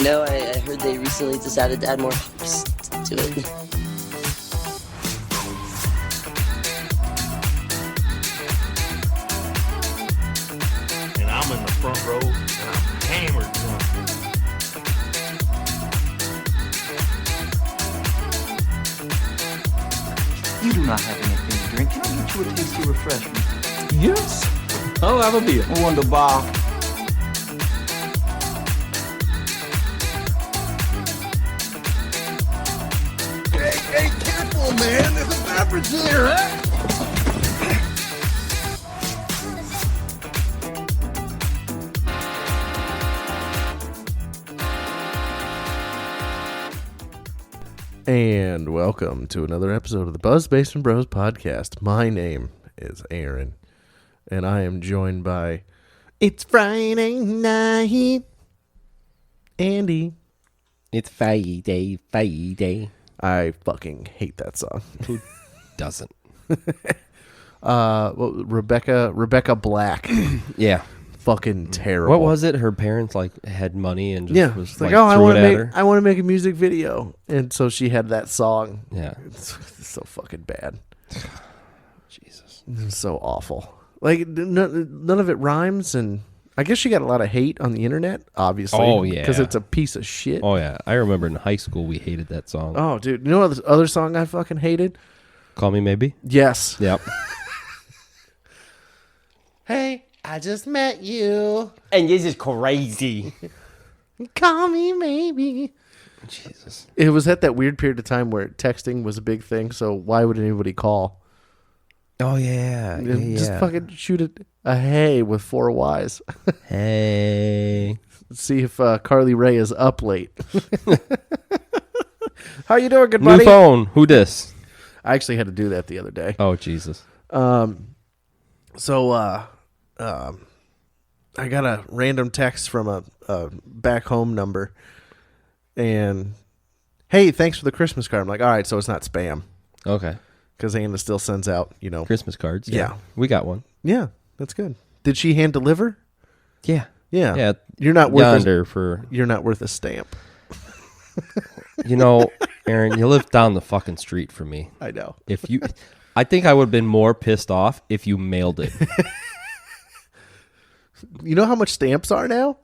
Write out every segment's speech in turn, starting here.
You know, I heard they recently decided to add more ships to it. And I'm in the front row, and I'm hammered drunk. You do not have anything to drink. Can I get you a tasty refreshment? Yes. I'll have a beer. Wunderbar. Hey, careful, man. There's a beverage here, huh? And welcome to another episode of the Buzz Basement Bros podcast. My name is Aaron, and I am joined by It's Friday Night, Andy. It's Friday. I fucking hate that song. Who doesn't? Rebecca Black. Yeah. Fucking terrible. What was it? Her parents had money and just was it's like, like oh, threw it at her. I want to make a music video, and so she had that song. Yeah. It's so fucking bad. Jesus. It's so awful. Like none of it rhymes, and I guess she got a lot of hate on the internet. Obviously, Oh, yeah. because it's a piece of shit. Oh yeah. I remember in high school we hated that song. Oh, dude, you know what other song I fucking hated? Call Me Maybe. Yes. Yep. Hey, I just met you. And this is crazy. Call me maybe. Jesus. It was at that weird period of time where texting was a big thing. So why would anybody call? Oh yeah. Just fucking shoot a hey with 4 Y's. Hey. See if Carly Rae is up late. How you doing, good buddy? New phone. Who dis? I actually had to do that the other day. Oh Jesus. I got a random text from a back home number, and hey, thanks for the Christmas card. I'm like, all right, so it's not spam, Okay. because Anna still sends out, Christmas cards. Yeah. We got one. Yeah, that's good. Did she hand deliver? Yeah. Yeah. Yeah. You're not worth Yonder for you're not worth a stamp. Aaron, you live down the fucking street from me. I know. I think I would have been more pissed off if you mailed it. You know how much stamps are now?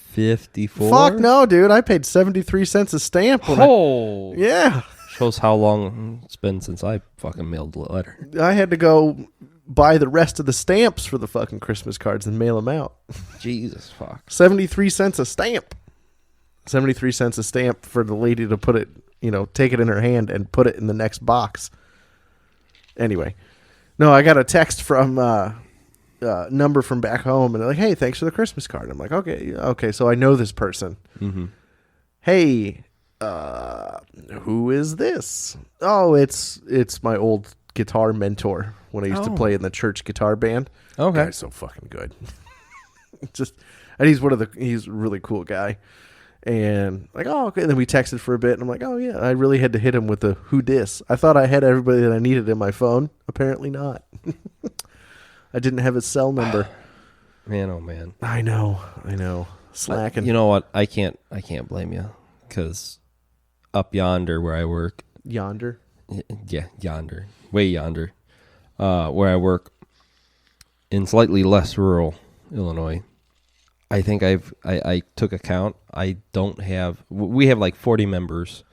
54. Fuck no, dude. I paid 73 cents a stamp. Yeah. Shows how long it's been since I fucking mailed a letter. I had to go buy the rest of the stamps for the fucking Christmas cards and mail them out. Jesus fuck. 73 cents a stamp. 73 cents a stamp for the lady to put it, take it in her hand and put it in the next box. Anyway. No, I got a text from number from back home, and they're like, hey, thanks for the Christmas card. I'm like, okay, so I know this person. Mm-hmm. Hey, who is this? Oh, it's my old guitar mentor when I used to play in the church guitar band. Okay. Guy's so fucking good. And he's a really cool guy. And like, oh, okay. And then we texted for a bit, and I'm like, oh yeah, I really had to hit him with the who dis. I thought I had everybody that I needed in my phone. Apparently not. I didn't have his cell number. Man, oh man. I know. Slacking. You know what? I can't blame you, because up yonder where I work. Yonder. Yeah, yonder. Way yonder. Where I work in slightly less rural Illinois. I think I took a count. I don't have, we have like 40 members,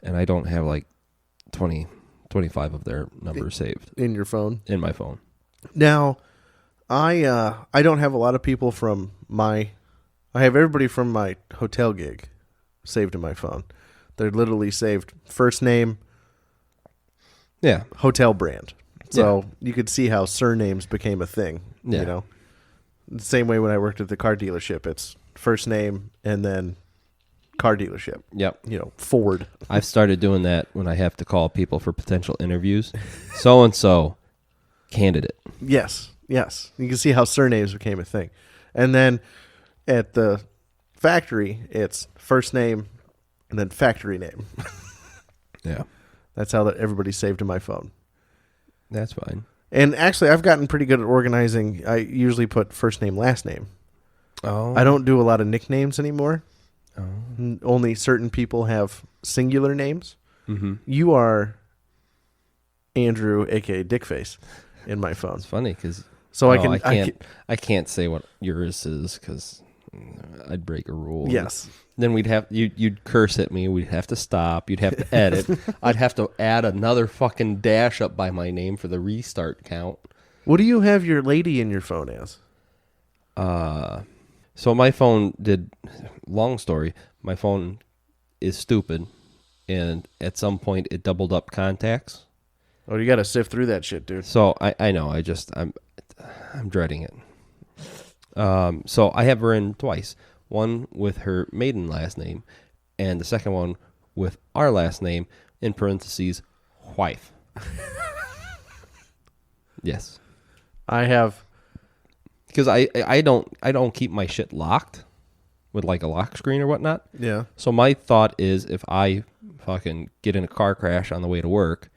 and I don't have like 25 of their numbers saved In your phone? in my phone. Now, I don't have a lot of people from I have everybody from my hotel gig saved in my phone. They're literally saved first name, Yeah. hotel brand. So you could see how surnames became a thing, Yeah. The same way when I worked at the car dealership, it's first name and then car dealership. Yep. Ford. I've started doing that when I have to call people for potential interviews. So-and-so candidate. Yes. You can see how surnames became a thing. And then at the factory, it's first name and then factory name. Yeah. That's how everybody's saved in my phone. That's fine. And actually, I've gotten pretty good at organizing. I usually put first name, last name. Oh. I don't do a lot of nicknames anymore. Only certain people have singular names. Mm-hmm. You are Andrew, aka Dickface, in my phone. It's funny because So I can't say what yours is because I'd break a rule. Yes. Then you'd curse at me. We'd have to stop. You'd have to edit. I'd have to add another fucking dash up by my name for the restart count. What do you have your lady in your phone as? So my phone did. Long story. My phone is stupid, and at some point it doubled up contacts. Oh, you got to sift through that shit, dude. So I know. I'm dreading it. So I have her in twice. One with her maiden last name, and the second one with our last name, in parentheses, wife. Yes. I have. Because I don't keep my shit locked with like a lock screen or whatnot. Yeah. So my thought is if I fucking get in a car crash on the way to work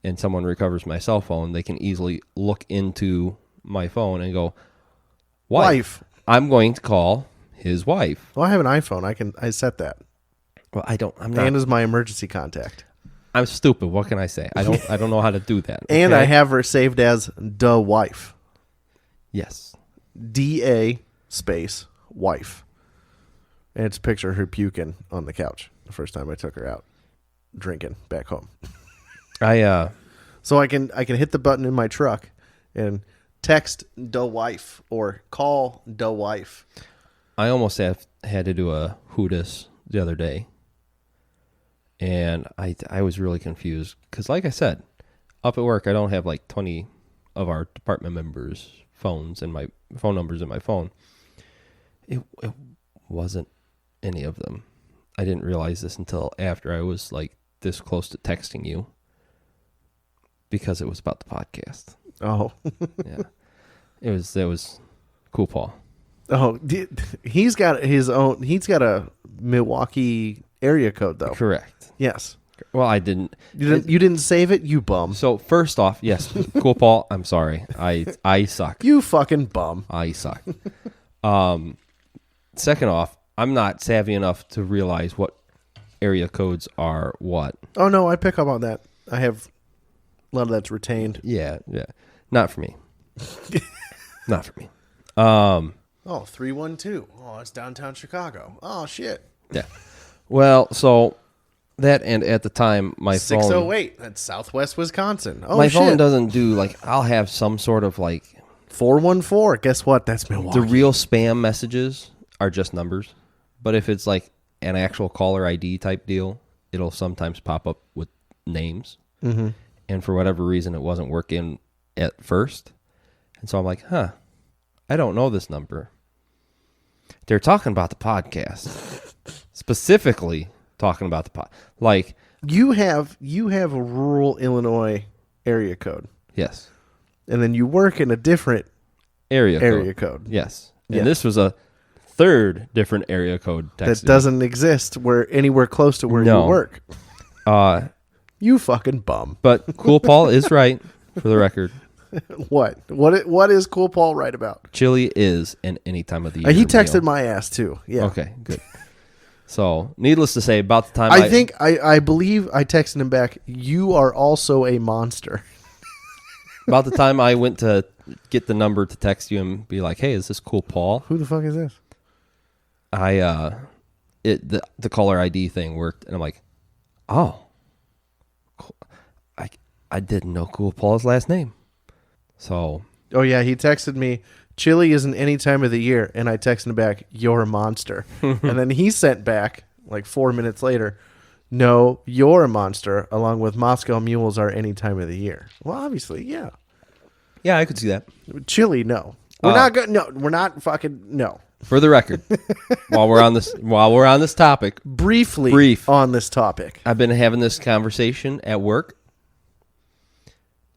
and someone recovers my cell phone, they can easily look into my phone and go, wife. I'm going to call his wife. Well, I have an iPhone. I set that. Well, I'm not. And is my emergency contact. I'm stupid. What can I say? I don't know how to do that. And okay? I have her saved as the wife. Yes. DA space wife. And it's a picture of her puking on the couch the first time I took her out drinking back home. So I can hit the button in my truck and text the wife or call the wife. I almost had to do a Hootis the other day. And I was really confused because, like I said, up at work, I don't have like 20 of our department members' phones and my phone numbers in my phone. It wasn't any of them. I didn't realize this until after I was like this close to texting you because it was about the podcast. Oh. Yeah. It was cool, Paul. Oh, he's got his own. He's got a Milwaukee area code though. Correct. Yes. Well, I didn't. You didn't save it, you bum. So first off, yes, cool, Paul. I'm sorry. I suck. You fucking bum. I suck. Second off, I'm not savvy enough to realize what area codes are what. Oh no, I pick up on that. I have a lot of that's retained. Yeah. Not for me. Not for me. Oh, 312. Oh, it's downtown Chicago. Oh shit. Yeah. Well, so that, and at the time my phone 608. That's Southwest Wisconsin. Oh my shit. phone doesn't do like, I'll have some sort of like 414. Guess what? That's Milwaukee. the real spam messages are just numbers. But if it's like an actual caller ID type deal, it'll sometimes pop up with names. Mm-hmm. And for whatever reason, it wasn't working at first. And so I'm like, I don't know this number. They're talking about the podcast. Specifically talking about the pod. Like, You have a rural Illinois area code, yes. and then you work in a different Area code. Yes. And Yeah. this was a third different area code text. that doesn't exist anywhere close to where No. you work. You fucking bum. But Cool Paul is right, for the record. What is Cool Paul right about? Chili is an any time of the year. He texted meal. my ass too. Yeah. Okay, good. So, needless to say, about the time I believe I texted him back, you are also a monster. about the time I went to get the number to text you and be like, "Hey, is this Cool Paul?" Who the fuck is this? The caller ID thing worked, and I'm like, "Oh, cool. I didn't know Cool Paul's last name." So, Oh yeah, he texted me, chili isn't any time of the year, and I texted him back, you're a monster. And then he sent back, like 4 minutes later, no, you're a monster, along with Moscow mules are any time of the year. Well, obviously, yeah. yeah, I could see that. Chili, no. We're not good. No, we're not fucking, no. For the record, while we're on this topic, Brief on this topic. I've been having this conversation at work.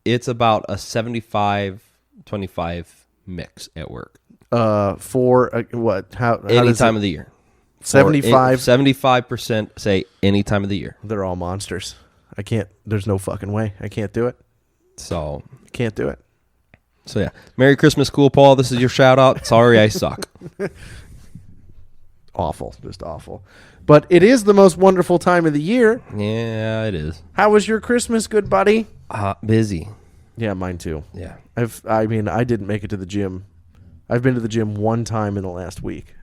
It's about a 75-25 mix at work. For what? How Any does time it, of the year. 75? 75% say any time of the year. They're all monsters. I can't, there's no fucking way. I can't do it. So Can't do it. yeah. Merry Christmas, Cool Paul. This is your shout out. Sorry, I suck. awful, just awful. But it is the most wonderful time of the year. Yeah, it is. How was your Christmas, good buddy? Busy. Yeah, mine too. Yeah. I didn't make it to the gym. I've been to the gym one time in the last week.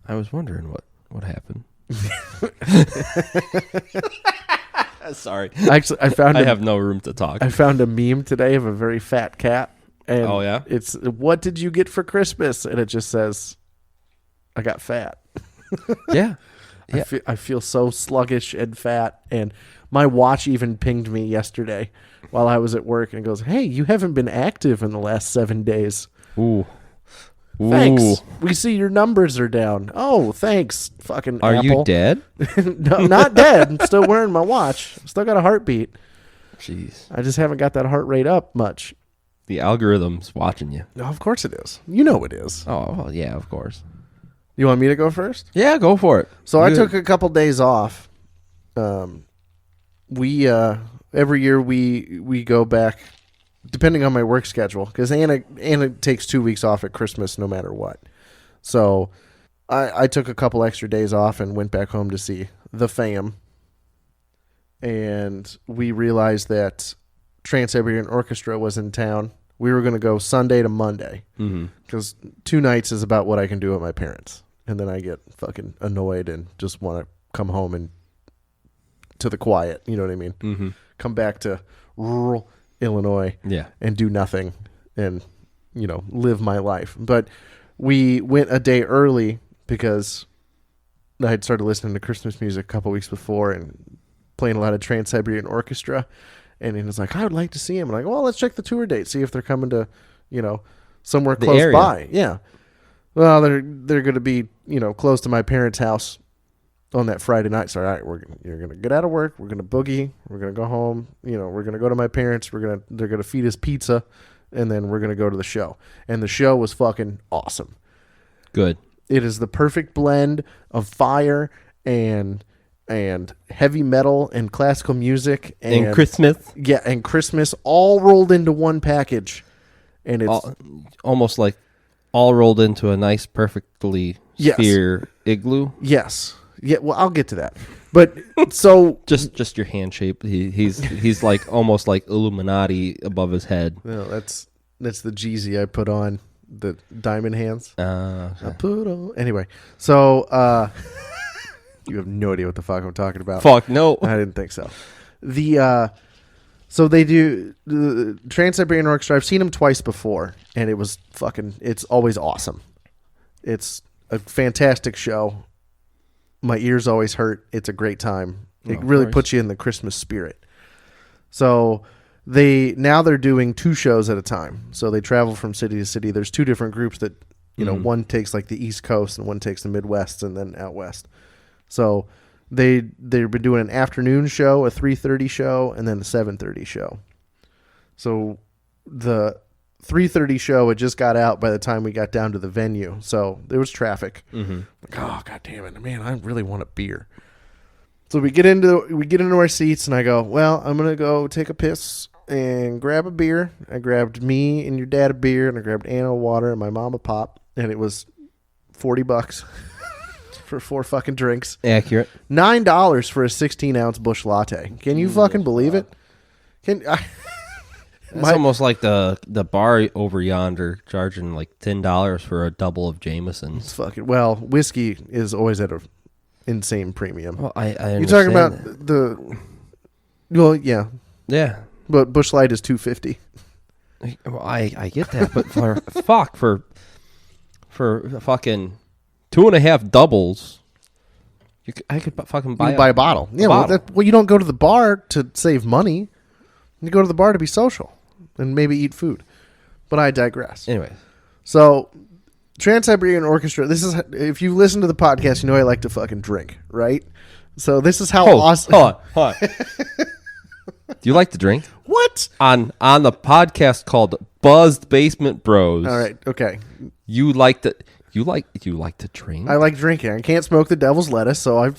I was wondering what happened. Sorry. Actually, I have no room to talk. I found a meme today of a very fat cat. And Oh, yeah? it's, what did you get for Christmas? And it just says, I got fat. Yeah. Yeah. I feel so sluggish and fat. And my watch even pinged me yesterday while I was at work and goes, hey, you haven't been active in the last 7 days. Ooh. Thanks. We see your numbers are down. Oh, thanks, fucking Are Apple. you dead? No, not dead. I'm still wearing my watch. Still got a heartbeat. Jeez. I just haven't got that heart rate up much. The algorithm's watching you. No, of course it is. You know it is. Oh, well, yeah, of course. You want me to go first? Yeah, go for it. So I You- took a couple days off. We every year we go back, depending on my work schedule, because Anna takes 2 weeks off at Christmas no matter what. So I took a couple extra days off and went back home to see the fam. And we realized that Trans-Siberian Orchestra was in town. We were going to go Sunday to Monday because 2 nights is about what I can do at my parents. And then I get fucking annoyed and just want to come home and to the quiet. You know what I mean? Mm-hmm. Come back to rural Illinois Yeah. and do nothing and, you know, live my life. But we went a day early because I had started listening to Christmas music a couple weeks before and playing a lot of Trans-Siberian Orchestra. And he was like, I would like to see him. And I go, well, let's check the tour date, see if they're coming to, you know, somewhere The close area. by. Yeah. Well, they're going to be, you know, close to my parents' house on that Friday night. So, all right, you're going to get out of work. We're going to boogie. We're going to go home. You know, we're going to go to my parents. They're going to feed us pizza. And then we're going to go to the show. And the show was fucking awesome. Good. It is the perfect blend of fire and heavy metal and classical music And Christmas. Yeah, and Christmas all rolled into one package. And it's Almost like all rolled into a nice, perfectly Yes. sphere igloo. yes. Yeah, well, I'll get to that. But so Just your hand shape. He's like almost like Illuminati above his head. no, that's the Jeezy I put on, the diamond hands. I put on anyway. So you have no idea what the fuck I'm talking about. Fuck no. I didn't think so. So they do the Trans-Siberian Orchestra. I've seen them twice before, and it's always awesome. It's a fantastic show. My ears always hurt. It's a great time. It really puts you in the Christmas spirit. So they're doing 2 shows at a time. So they travel from city to city. There's 2 different groups that, you know, one takes like the East Coast and one takes the Midwest and then out West. So they've been doing an afternoon show, a 3:30 show, and then a 7:30 show. So the 3:30 show had just got out by the time we got down to the venue. So there was traffic. Mm-hmm. Like, oh, God damn it, man, I really want a beer. So we get into our seats, and I go, well, I'm gonna go take a piss and grab a beer. I grabbed me and your dad a beer, and I grabbed Anna a water and my mom a pop, and it was $40 for 4 fucking drinks. Accurate. $9 for a 16-ounce Busch Latte. Can you fucking believe it? It's almost like the bar over yonder charging like $10 for a double of Jameson's. Well, whiskey is always at a insane premium. Well, I You're talking about that. well, yeah, Yeah. but Busch Light is $2.50. Well, I get that, but for fucking 2.5 doubles, I could fucking buy You buy a bottle. Yeah, bottle. Well, you don't go to the bar to save money. You go to the bar to be social and maybe eat food. But I digress. Anyway, So, Trans-Siberian Orchestra. This is, if you listen to the podcast, you know I like to fucking drink, right? So this is how awesome. Hold on. Do you like to drink? What? On the podcast called Buzzed Basement Bros. All right. Okay. You like to drink? I like drinking. I can't smoke the devil's lettuce, so I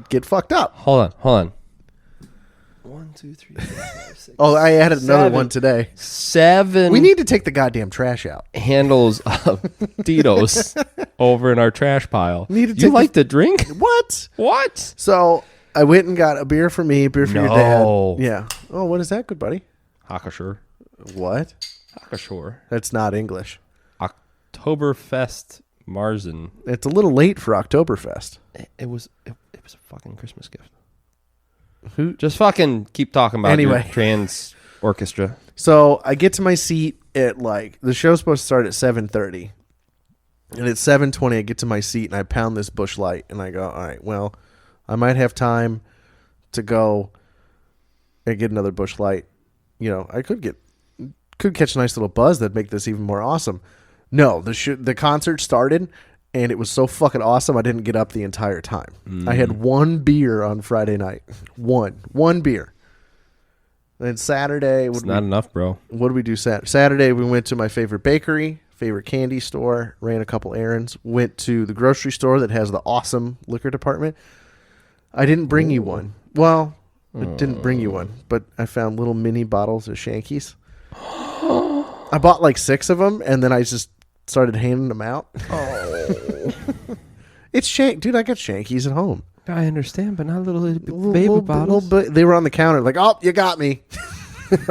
get fucked up. Hold on. 1 1, 2, 3, 4, 5, 6. Oh, I added another 7. one today. 7 We need to take the goddamn trash out. handles of Tito's over in our trash pile. Need to You take like to drink? What? What? So I went and got a beer for me, beer for your No. dad. Yeah. Oh, what is that, good buddy? Hackashore. What? Hackashore. That's not English. Oktoberfest Marzen. It's a little late for Oktoberfest. It was a fucking Christmas gift. Who? Just fucking keep talking about Anyway. your trans orchestra. So I get to my seat at the show's supposed to start at 7:30, and at 7:20 I get to my seat and I pound this Busch Light and I go, all right, well, I might have time to go and get another Busch Light. I could catch a nice little buzz that'd make this even more awesome. No, the concert started and it was so fucking awesome I didn't get up the entire time. I had one beer on Friday night, one beer. Then Saturday, It's not enough, bro. what did we do Saturday? We went to my favorite bakery, favorite candy store, ran a couple errands, went to the grocery store that has the awesome liquor department. I didn't bring you one. Well, I didn't bring you one, but I found little mini bottles of Shankies. I bought like 6 of them, and then I just started handing them out. Oh. It's dude, I got Shankies at home. I understand, but not little baby Little bottles. they were on the counter like, oh, you got me.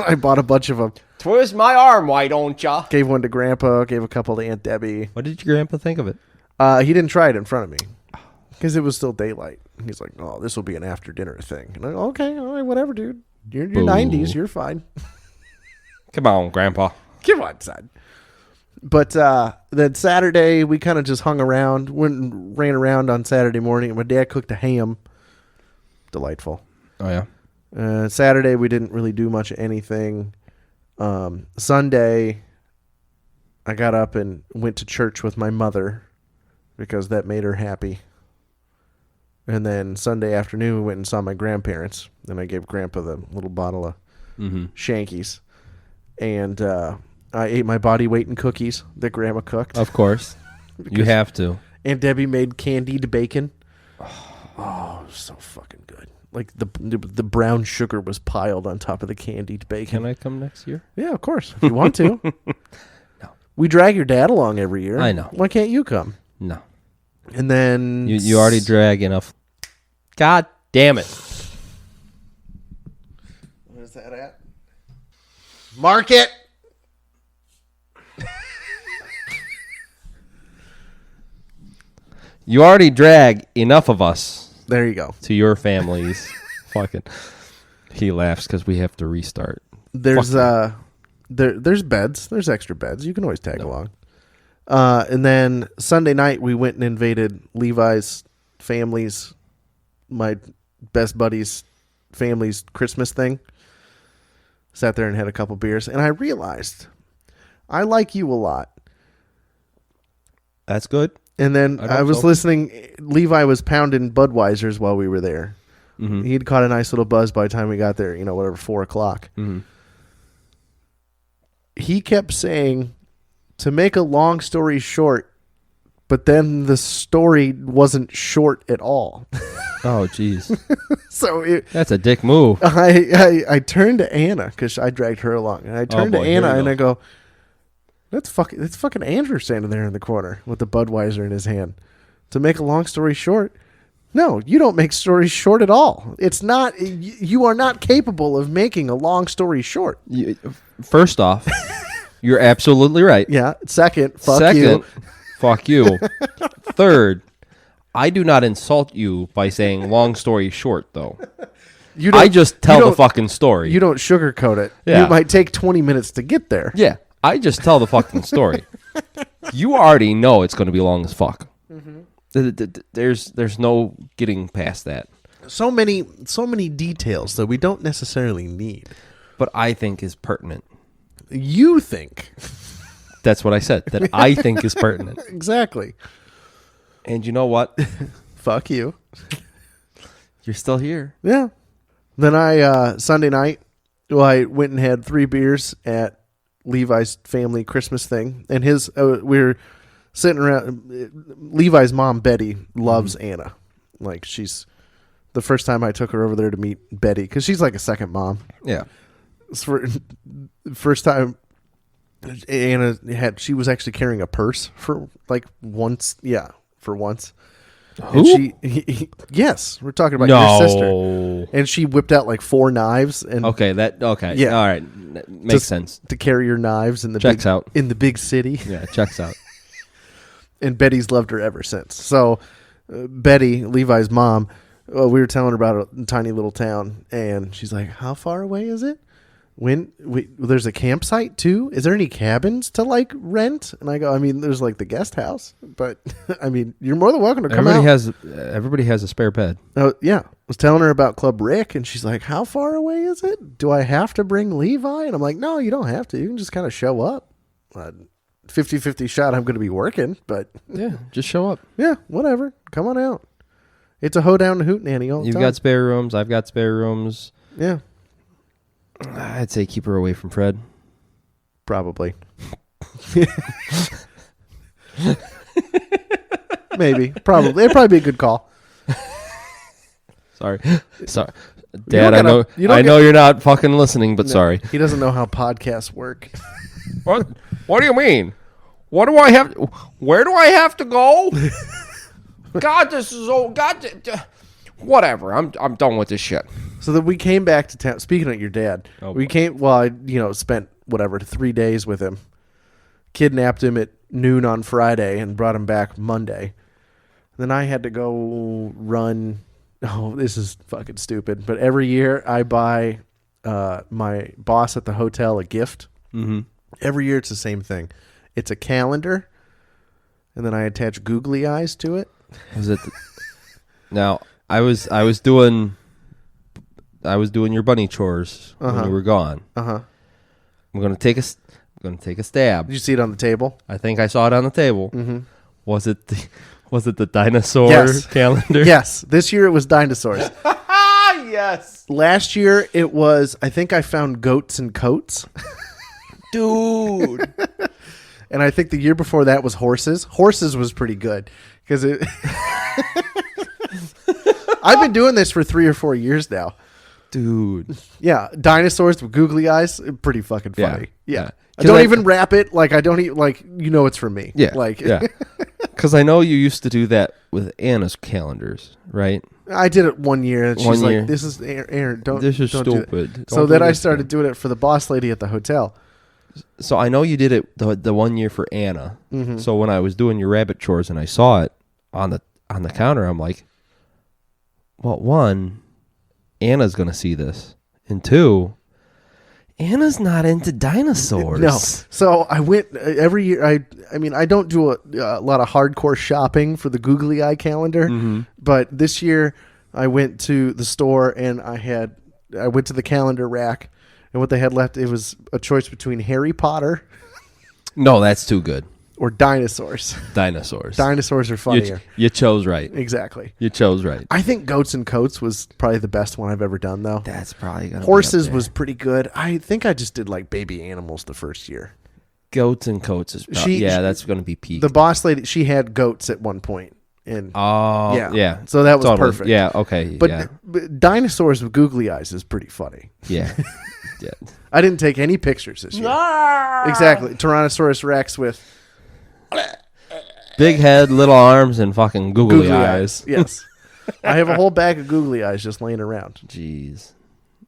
I bought a bunch of them. Twist my arm, why don't ya? Gave one to Grandpa, gave a couple to Aunt Debbie. What did your grandpa think of it? He didn't try it in front of me because it was still daylight. He's like, oh, this will be an after dinner thing. And I go, okay, all right, whatever, dude. You're 90s. You're fine. Come on, grandpa. Come on, son. But then Saturday, we kind of just hung around, went and ran around on Saturday morning. My dad cooked a ham. Delightful. Oh, yeah? Saturday, we didn't really do much of anything. Sunday, I got up and went to church with my mother because that made her happy. And then Sunday afternoon, we went and saw my grandparents. Then I gave Grandpa the little bottle of Shankies. And I ate my body weight in cookies that Grandma cooked. Of course. You have to. Aunt Debbie made candied bacon. Oh, so fucking good. Like the brown sugar was piled on top of the candied bacon. Can I come next year? Yeah, of course. If you want to. No. We drag your dad along every year. I know. Why can't you come? No. And then You already drag enough. God damn it. What is that at? Mark it. You already drag enough of us There you go. to your families. Fucking. He laughs because we have to restart. There's Fuck there's beds. There's extra beds. You can always tag along. And then Sunday night we went and invaded Levi's family's, my best buddy's family's Christmas thing. Sat there and had a couple beers, and I realized I like you a lot. That's good. And then I was listening. Levi was pounding Budweisers while we were there. Mm-hmm. He'd caught a nice little buzz by the time we got there. 4 o'clock. Mm-hmm. He kept saying, to make a long story short, but then the story wasn't short at all. Oh, jeez. So That's a dick move. I turned to Anna because I dragged her along, and I turned to Anna and I go, That's fucking Andrew standing there in the corner with the Budweiser in his hand. To make a long story short, no, you don't make stories short at all. It's not. You are not capable of making a long story short. First off, you're absolutely right. Yeah. Second, fuck Second, you. fuck you. Third, I do not insult you by saying long story short, though. I just tell the fucking story. You don't sugarcoat it. Yeah. It might take 20 minutes to get there. Yeah, I just tell the fucking story. You already know it's going to be long as fuck. Mm-hmm. There's no getting past that. So many details that we don't necessarily need. But I think is pertinent. You think. That's what I said. That I think is pertinent. Exactly. And you know what? Fuck you. You're still here. Yeah. Then I Sunday night, I went and had 3 beers at Levi's family Christmas thing, and his we were sitting around. Levi's mom Betty loves Anna, like she's the first time I took her over there to meet Betty, because she's like a second mom. Yeah. First time Anna she was actually carrying a purse for like once. Yeah, for once. Who? And yes, we're talking about your sister. And she whipped out like 4 knives. And Okay. Yeah. All right. Makes sense. to carry your knives in the Checks out. in the big city. Yeah. Checks out. And Betty's loved her ever since. So Betty, Levi's mom, we were telling her about a tiny little town, and she's like, "How far away is it? There's a campsite too. Is there any cabins to like rent?" And I go, "I mean, there's like the guest house, but I mean, you're more than welcome to come out." Everybody has a spare bed. Oh yeah, I was telling her about Club Rick, and she's like, "How far away is it? Do I have to bring Levi?" And I'm like, "No, you don't have to. You can just kind of show up." 50-50 shot I'm going to be working, but Yeah. Just show up. yeah, whatever. Come on out. It's a hoedown and hootenanny all the You've time. got spare rooms. I've got spare rooms. Yeah, I'd say keep her away from Fred. probably. Maybe. Probably. It'd probably be a good call. Sorry. Dad, I know you don't you're not fucking listening, but sorry. He doesn't know how podcasts work. What? What do you mean? What do I have? Where do I have to go? God, this is old. God, whatever. I'm done with this shit. So that we came back to town. Speaking of your dad, Oh, we boy. came. Well, I spent 3 days with him. Kidnapped him at noon on Friday and brought him back Monday. Then I had to go run. Oh, this is fucking stupid. But every year I buy my boss at the hotel a gift. Mm-hmm. Every year it's the same thing. It's a calendar, and then I attach googly eyes to it. Was it? Now I was doing your bunny chores when you were gone. Uh-huh. I'm gonna take a stab. Did you see it on the table? I think I saw it on the table. Mm-hmm. Was it the dinosaur Yes. calendar? Yes. This year it was dinosaurs. Yes. Last year it was, I think I found goats and coats. Dude. And I think the year before that was horses. Horses was pretty good because it. I've been doing this for 3 or 4 years now. Dude. Yeah, dinosaurs with googly eyes, pretty fucking Yeah. funny. Yeah, Yeah. I don't even wrap it. Like I don't even it's for me. Yeah. like yeah. Because I know you used to do that with Anna's calendars, right? I did it 1 year, and she's 1 like, year. "This is Aaron. Don't. This is don't do that." stupid. So Don't then do I this started thing. doing it for the boss lady at the hotel. So I know you did it the 1 year for Anna. Mm-hmm. So when I was doing your rabbit chores and I saw it on the counter, I'm like, well, 1, Anna's gonna see this, and 2, Anna's not into dinosaurs. No. So I went every year. I mean, I don't do a lot of hardcore shopping for the googly eye calendar, Mm-hmm. but this year I went to the store and I went to the calendar rack, and what they had left, it was a choice between Harry Potter No, that's too good. or dinosaurs. Dinosaurs. Dinosaurs are funnier. You chose right. Exactly. You chose right. I think goats and coats was probably the best one I've ever done, though. That's probably gonna Horses be up there. was pretty good. I think I just did like baby animals the first year. Goats and coats is probably, She- that's gonna be peak. The boss lady, she had goats at one point, and Oh yeah. so that was Totally. perfect. Yeah. Okay. But, but dinosaurs with googly eyes is pretty funny. yeah. Yeah. I didn't take any pictures this year. Exactly, Tyrannosaurus Rex with Big head, little arms, and fucking googly eyes. Yes, I have a whole bag of googly eyes just laying around. Jeez,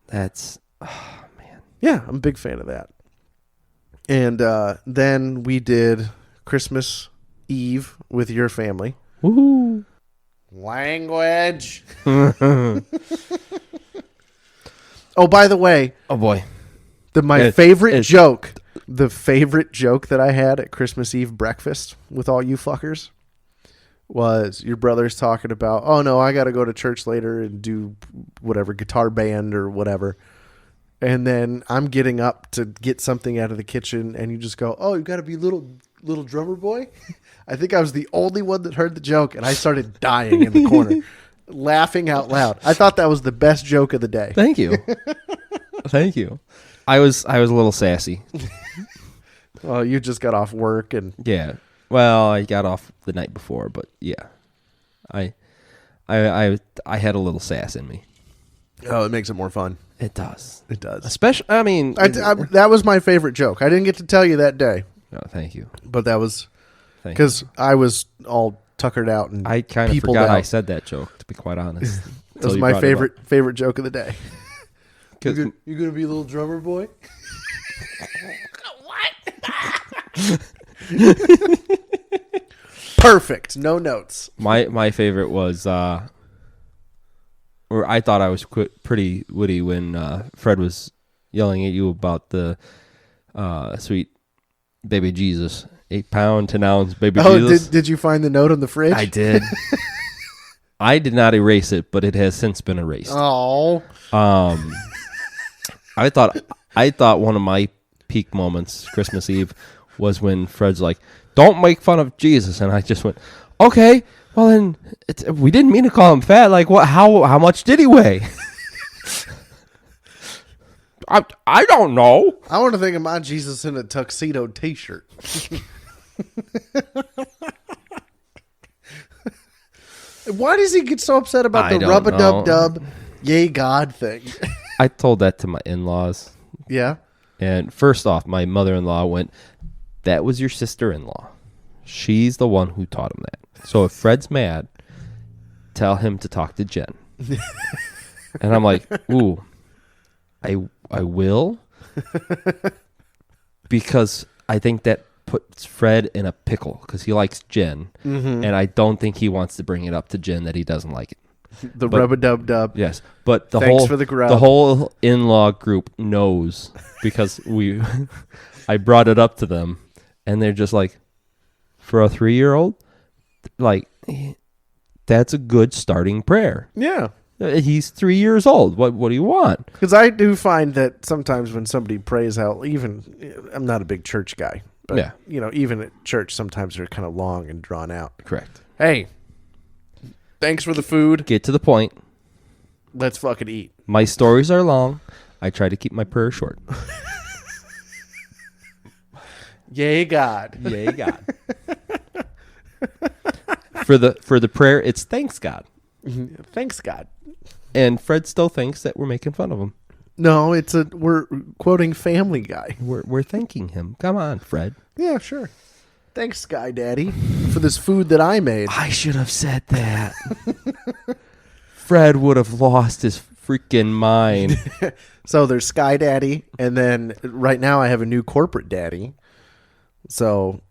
that's Yeah, I'm a big fan of that. And then we did Christmas Eve with your family. woohoo. Language. Oh, by the way, Oh boy. the favorite joke that I had at Christmas Eve breakfast with all you fuckers was your brother's talking about, "Oh no, I got to go to church later and do whatever, guitar band or whatever." And then I'm getting up to get something out of the kitchen, and you just go, "Oh, you got to be little drummer boy." I think I was the only one that heard the joke, and I started dying in the corner, laughing out loud. I thought that was the best joke of the day. Thank you. Thank you. I was a little sassy. Well, you just got off work, and Yeah. Well, I got off the night before, but yeah. I had a little sass in me. Oh, it makes it more fun. It does. It does. Especially, I mean, That was my favorite joke. I didn't get to tell you that day, no, thank you. but that was Thank you. because I was all tuckered out and I kind of peopled forgot out. I said that joke, to be quite honest. That was my favorite joke of the day. 'Cause You gonna be a little drummer boy? What? Perfect. No notes. my favorite was, or I thought I was pretty witty when Fred was yelling at you about the sweet baby Jesus, 8-pound 10 ounce baby Jesus. Did you find the note on the fridge? I did. I did not erase it, but it has since been erased. Oh. I thought one of my peak moments Christmas Eve was when Fred's like, "Don't make fun of Jesus," and I just went, "Okay, well then we didn't mean to call him fat. Like what? How much did he weigh?" I don't know. I want to think of my Jesus in a tuxedo T-shirt. Why does he get so upset about I the don't rub-a-dub-dub, yay God thing? I told that to my in-laws, Yeah. and first off, my mother-in-law went, "That was your sister-in-law. She's the one who taught him that. So if Fred's mad, tell him to talk to Jen." And I'm like, "Ooh, I will," because I think that puts Fred in a pickle because he likes Jen, and I don't think he wants to bring it up to Jen that he doesn't like it. The rub-a-dub-dub. Yes, but Thanks for the grub. the whole in-law group knows because I brought it up to them, and they're just like, for a 3-year-old, like that's a good starting prayer. Yeah. He's 3 years old. What do you want? Because I do find that sometimes when somebody prays out, even I'm not a big church guy, but Yeah. Even at church, sometimes they're kind of long and drawn out. Correct. Hey, thanks for the food. Get to the point. Let's fucking eat. My stories are long. I try to keep my prayer short. Yay, God. Yay, God. For the prayer, it's thanks God. Thanks, God. And Fred still thinks that we're making fun of him. No, we're quoting Family Guy. We're thanking him. Come on, Fred. Yeah, sure. Thanks, Sky Daddy, for this food that I made. I should have said that. Fred would have lost his freaking mind. So there's Sky Daddy, and then right now I have a new corporate daddy. So,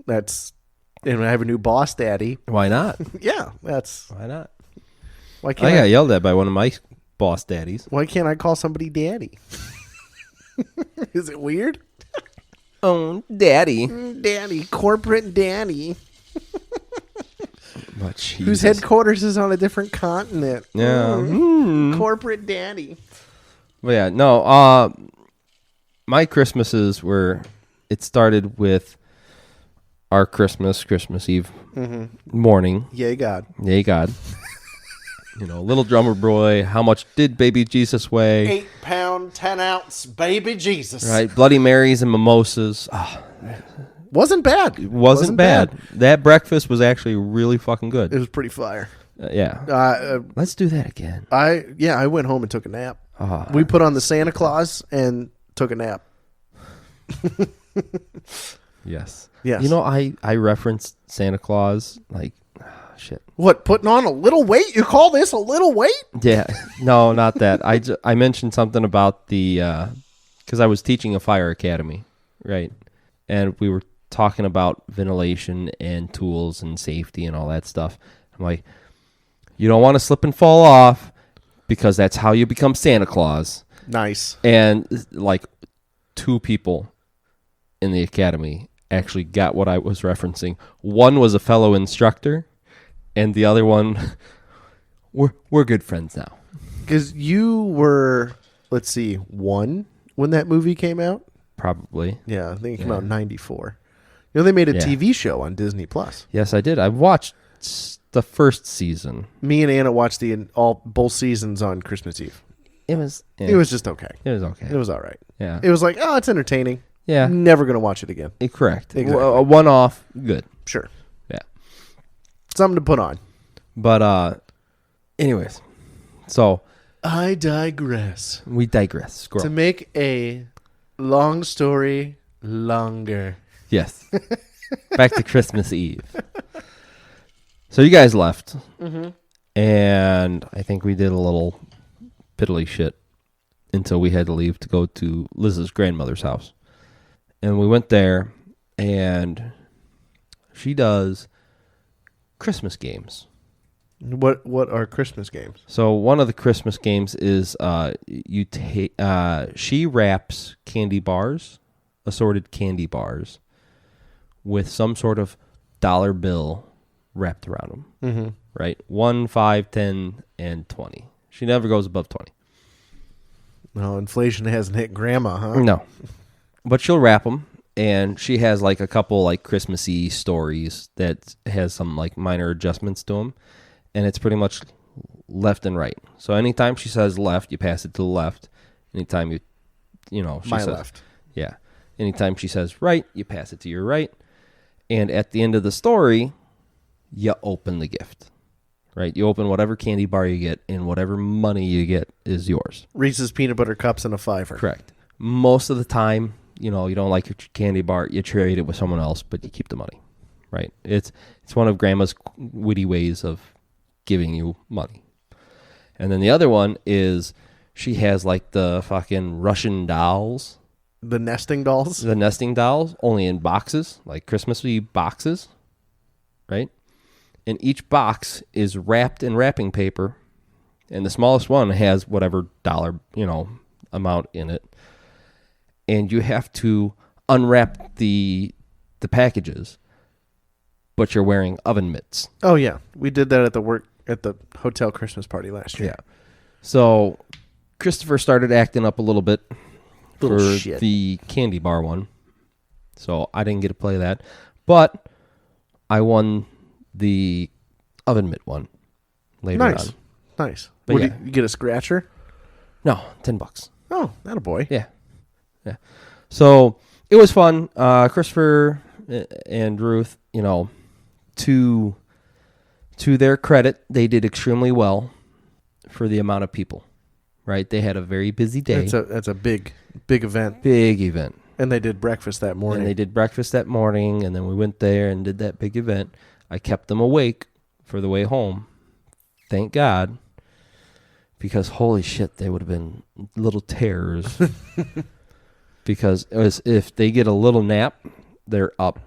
that's, and I have a new boss daddy. Why not? Yeah, that's, Why not? why I can't got yelled at by one of my boss daddies. why can't I call somebody daddy? Is it weird? Oh, daddy. Daddy, corporate daddy, But whose headquarters is on a different continent. Yeah. Corporate daddy. But yeah, no. My Christmases were. It started with our Christmas Eve morning. Yay, God. Yay, God. Little drummer boy. How much did baby Jesus weigh? 8 pound, 10 ounce baby Jesus. Right, Bloody Marys and mimosas. Oh, Wasn't bad. it wasn't bad. That breakfast was actually really fucking good. It was pretty fire. Yeah. Let's do that again. I went home and took a nap. We put on the Santa Claus and took a nap. Yes. Yes. I referenced Santa Claus like, shit. What, putting on a little weight? You call this a little weight? Yeah. No, not that. I mentioned something about the, because I was teaching a fire academy, right? And we were talking about ventilation and tools and safety and all that stuff. I'm like, you don't want to slip and fall off because that's how you become Santa Claus. Nice. And like 2 people in the academy actually got what I was referencing. One was a fellow instructor, and the other one, we're good friends now. Because you were, let's see, 1 when that movie came out? Probably. Yeah, I think it came out in 94. They made a Yeah. TV show on Disney Plus. Yes, I did. I watched the first season. Me and Anna watched both seasons on Christmas Eve. It was. It was just okay. It was okay. It was all right. Yeah. It was like, oh, it's entertaining. Yeah. Never going to watch it again. Correct. Exactly. A one-off. Good. Sure. Yeah. Something to put on. But Anyways, so I digress. we digress. Squirrel. To make a long story longer. Yes. Back to Christmas Eve. So you guys left. And I think we did a little piddly shit until we had to leave to go to Liz's grandmother's house. And we went there, and she does Christmas games. What are Christmas games? So one of the Christmas games is she wraps candy bars, assorted candy bars, with some sort of dollar bill wrapped around them. Mm-hmm. Right? 1, 5, 10, and 20. She never goes above 20. No, inflation hasn't hit grandma, huh? No. But she'll wrap them, and she has like a couple like Christmassy stories that has some like minor adjustments to them, and it's pretty much left and right. So anytime she says left, you pass it to the left. Anytime she My says, left. Yeah. Anytime she says right, you pass it to your right. And at the end of the story, you open the gift. Right? You open whatever candy bar you get, and whatever money you get is yours. Reese's peanut butter cups and a $5. Correct. Most of the time, you don't like your candy bar, you trade it with someone else, but you keep the money. Right? It's one of Grandma's witty ways of giving you money. And then the other one is she has like the fucking Russian dolls. The nesting dolls? The nesting dolls, only in boxes, like Christmassy boxes. Right? And each box is wrapped in wrapping paper, and the smallest one has whatever dollar, amount in it. And you have to unwrap the packages, but you're wearing oven mitts. Oh, yeah. We did that at the hotel Christmas party last year. Yeah. So Christopher started acting up a little bit Little for shit. the candy bar one. So I didn't get to play that. But I won the oven mitt one later on. Nice. But What, yeah. you get a scratcher? No, $10. Oh, that a boy. Yeah. So it was fun. Christopher and Ruth, to their credit, they did extremely well for the amount of people. Right? They had a very busy day. That's a big event. Big event. And they did breakfast that morning. And they did breakfast that morning, and then we went there and did that big event. I kept them awake for the way home. Thank God. Because holy shit, they would have been little terrors. Because if they get a little nap, they're up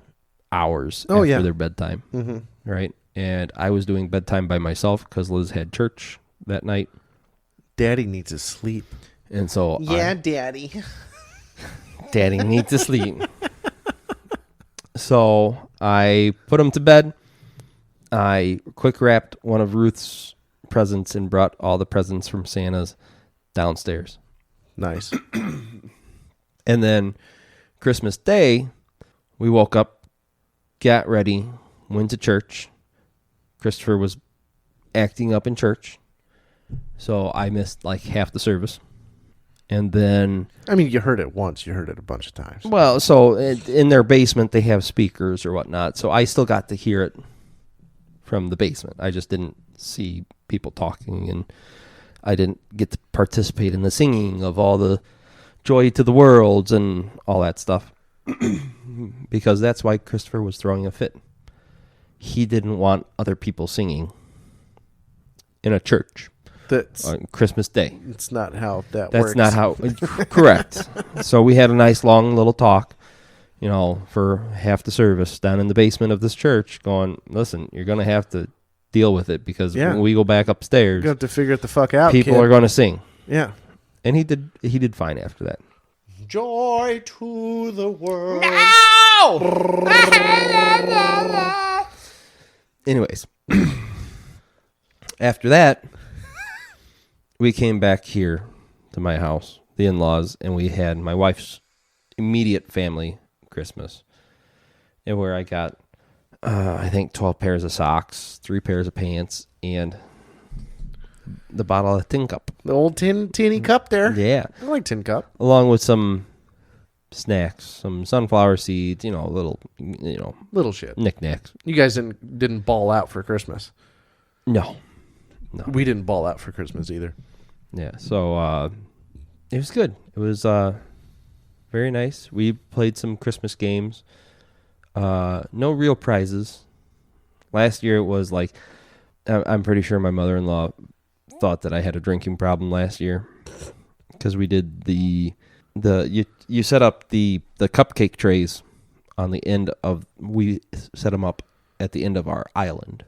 hours after their bedtime. Mm-hmm. Right? And I was doing bedtime by myself because Liz had church that night. Daddy needs to sleep. And so Daddy. Daddy needs to sleep. So I put him to bed. I quick wrapped one of Ruth's presents and brought all the presents from Santa's downstairs. Nice. And then Christmas Day, we woke up, got ready, went to church. Christopher was acting up in church. So I missed like half the service. And then... I mean, you heard it once. You heard it a bunch of times. Well, so in their basement, they have speakers or whatnot. So I still got to hear it from the basement. I just didn't see people talking, and I didn't get to participate in the singing of all the Joy to the Worlds and all that stuff. Because that's why Christopher was throwing a fit. He didn't want other people singing in a church That's on Christmas Day. it's not how that That's works. not how. Correct. So we had a nice long little talk, for half the service down in the basement of this church going, listen, you're going to have to deal with it because when we go back upstairs, You have to figure it the fuck out. people kid. are going to sing. Yeah. And he did fine after that. Joy to the world. Anyways, after that, we came back here to my house, the in-laws, and we had my wife's immediate family Christmas, and where I got, I think 12 pairs of socks, 3 pairs of pants, and the bottle of Tin Cup. The old tinny cup there. Yeah. I like tin cup. Along with some snacks, some sunflower seeds, little, Little shit. knickknacks. You guys didn't ball out for Christmas. No. No. We didn't ball out for Christmas either. Yeah, so it was good. It was very nice. We played some Christmas games. No real prizes. Last year it was like, I'm pretty sure my mother-in-law thought that I had a drinking problem last year because we did you set up the cupcake trays on the end of, we set them up at the end of our island,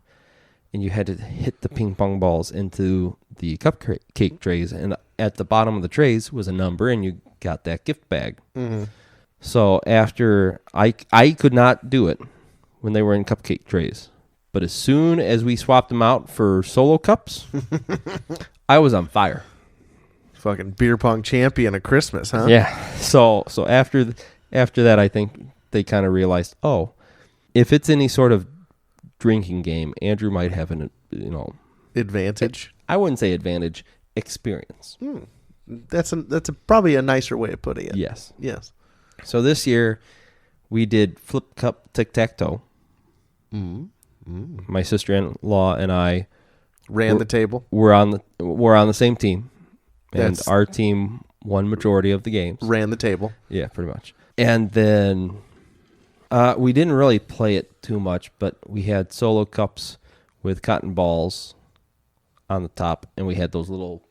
and you had to hit the ping pong balls into the cupcake trays, and at the bottom of the trays was a number, and you got that gift bag. Mm-hmm. So after I could not do it when they were in cupcake trays, but as soon as we swapped them out for solo cups, I was on fire. Fucking beer pong champion of Christmas, huh? Yeah. So after that, I think they kind of realized, oh, if it's any sort of drinking game, Andrew might have an Advantage. I wouldn't say advantage, experience. That's probably a nicer way of putting it. Yes. Yes. So this year we did flip cup tic-tac-toe. My sister-in-law and I Ran the table. were on the same team, and That's- our team won majority of the games. Ran the table. Yeah, pretty much. And then we didn't really play it too much, but we had solo cups with cotton balls on the top, and we had those little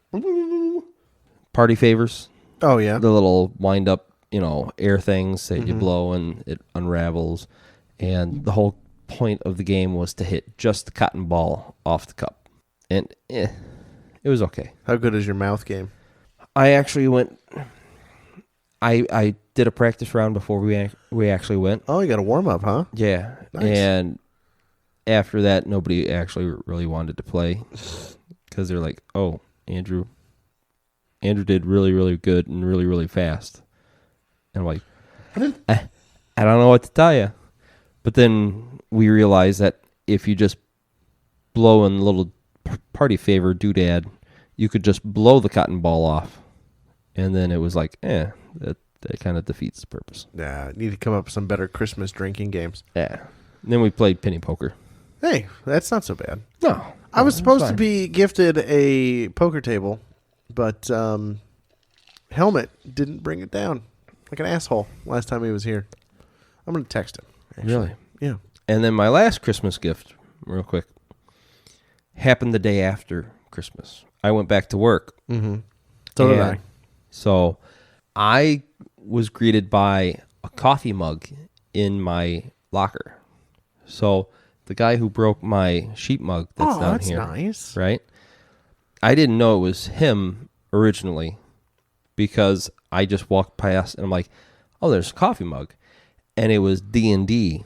party favors, Oh yeah. the little wind up, air things that you blow and it unravels. And the whole point of the game was to hit just the cotton ball off the cup. And it was okay. How good is your mouth game? I actually went. I did a practice round before we actually went. Oh, you got a warm up, huh? Yeah, Nice. and after that, nobody actually really wanted to play because they're like, "Oh, Andrew did really, really good and really, really fast." And I'm like, I don't know what to tell you. But then we realized that if you just blow in a little party favor doodad, you could just blow the cotton ball off. And then it was like, that kind of defeats the purpose. Yeah, need to come up with some better Christmas drinking games. Yeah. And then we played penny poker. Hey, that's not so bad. No. I was supposed to be gifted a poker table, but Helmet didn't bring it down like an asshole last time he was here. I'm going to text him. Actually. Really? Yeah. And then my last Christmas gift, real quick, happened the day after Christmas. I went back to work. Mm-hmm. So did I. So I was greeted by a coffee mug in my locker. So the guy who broke my sheet mug that's down that's here, nice. right? I didn't know it was him originally because I just walked past and I'm like, oh, there's a coffee mug. And it was D&D,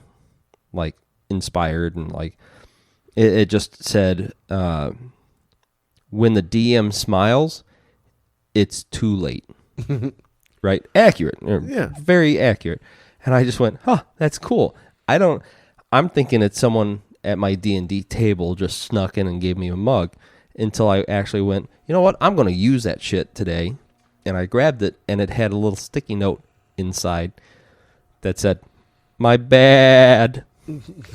like, inspired, and, like, it just said, when the DM smiles, it's too late. Right? Accurate. Yeah. Very accurate. And I just went, that's cool. I'm thinking it's someone at my D&D table just snuck in and gave me a mug until I actually went, you know what? I'm going to use that shit today. And I grabbed it, and it had a little sticky note inside that said, my bad.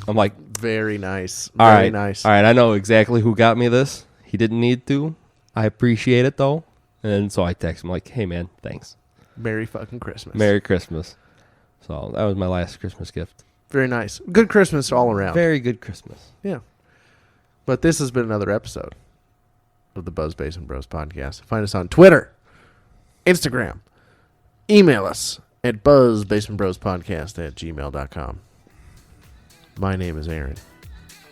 I'm like, Very nice. all Very right, nice. all right, I know exactly who got me this. He didn't need to. I appreciate it, though. And so I text him like, hey, man, thanks. Merry fucking Christmas. Merry Christmas. So that was my last Christmas gift. Very nice. Good Christmas all around. Very good Christmas. Yeah. But this has been another episode of the Buzz Basement Bros podcast. Find us on Twitter, Instagram. Email us at buzzbasementbrospodcast@gmail.com. My name is Aaron.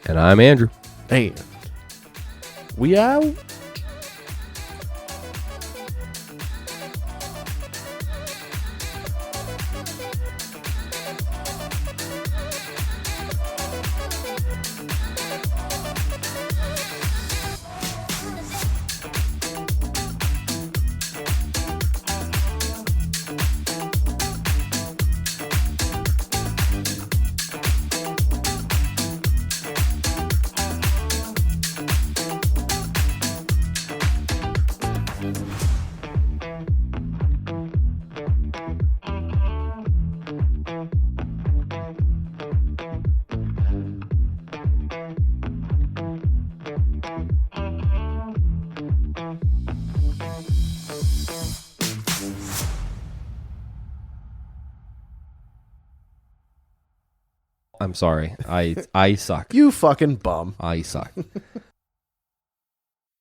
And I'm Andrew. And we out. I'm sorry. I suck. You fucking bum. I suck.